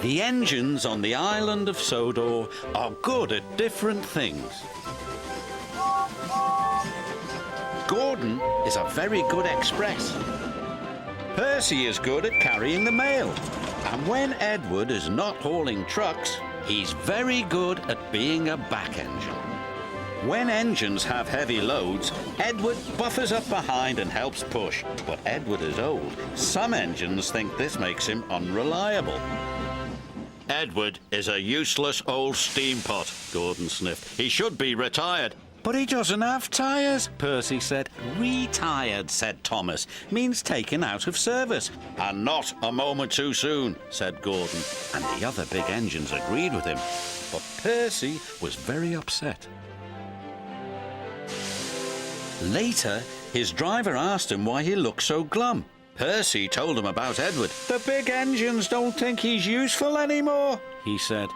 The engines on the island of Sodor are good at different things. Gordon is a very good express. Percy is good at carrying the mail. And when Edward is not hauling trucks, he's very good at being a back engine. When engines have heavy loads, Edward buffers up behind and helps push. But Edward is old. Some engines think this makes him unreliable. Edward is a useless old steam pot, Gordon sniffed. He should be retired. But he doesn't have tyres, Percy said. Retired, said Thomas, means taken out of service. And not a moment too soon, said Gordon. And the other big engines agreed with him. But Percy was very upset. Later, his driver asked him why he looked so glum. Percy told him about Edward. The big engines don't think he's useful anymore, he said.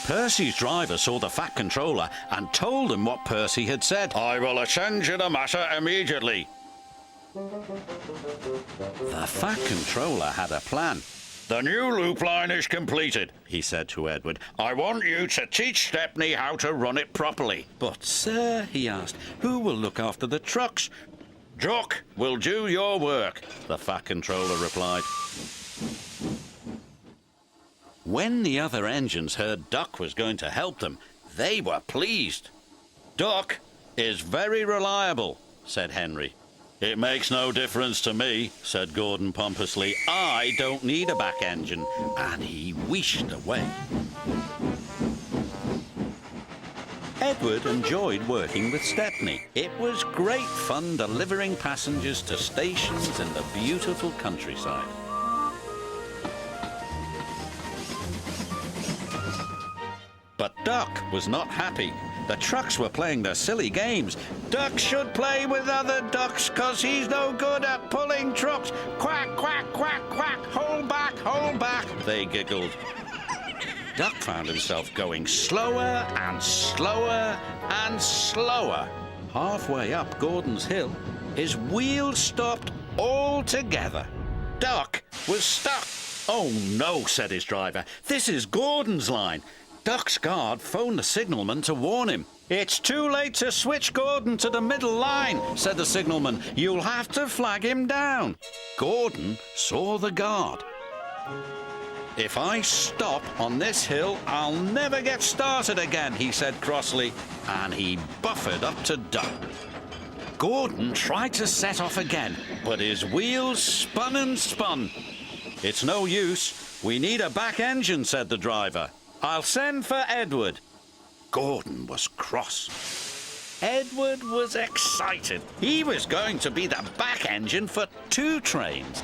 Percy's driver saw the Fat Controller and told him what Percy had said. I will attend to the matter immediately. The Fat Controller had a plan. The new loop line is completed, he said to Edward. I want you to teach Stepney how to run it properly. But, sir, he asked, who will look after the trucks? Jock will do your work, the Fat Controller replied. When the other engines heard Duck was going to help them, they were pleased. Duck is very reliable, said Henry. It makes no difference to me, said Gordon pompously. I don't need a back engine. And he wheeshed away. Edward enjoyed working with Stepney. It was great fun delivering passengers to stations in the beautiful countryside. But Duck was not happy. The trucks were playing their silly games. Duck should play with other ducks, 'cause he's no good at pulling trucks. Quack, quack, quack, quack, hold back, they giggled. Duck found himself going slower and slower and slower. Halfway up Gordon's hill, his wheels stopped altogether. Duck was stuck. Oh no, said his driver. This is Gordon's line. Duck's guard phoned the signalman to warn him. It's too late to switch Gordon to the middle line, said the signalman. You'll have to flag him down. Gordon saw the guard. If I stop on this hill, I'll never get started again, he said crossly, and he buffered up to Duck. Gordon tried to set off again, but his wheels spun and spun. It's no use. We need a back engine, said the driver. I'll send for Edward. Gordon was cross. Edward was excited. He was going to be the back engine for 2 trains.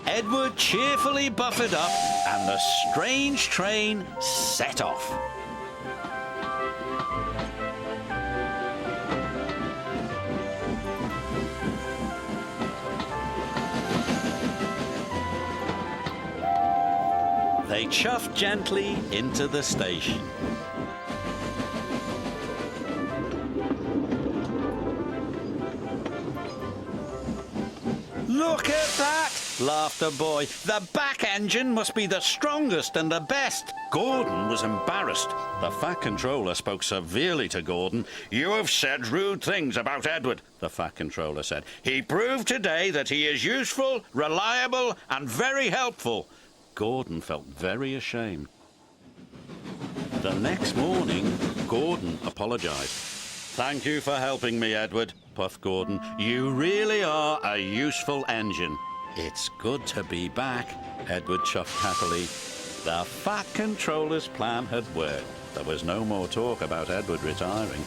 Edward cheerfully buffered up, and the strange train set off. They chuffed gently into the station. Look at that, laughed a boy. The back engine must be the strongest and the best. Gordon was embarrassed. The Fat Controller spoke severely to Gordon. You have said rude things about Edward, the Fat Controller said. He proved today that he is useful, reliable, and very helpful. Gordon felt very ashamed. The next morning, Gordon apologized. Thank you for helping me, Edward, puffed Gordon. You really are a useful engine. It's good to be back, Edward chuffed happily. The Fat Controller's plan had worked. There was no more talk about Edward retiring.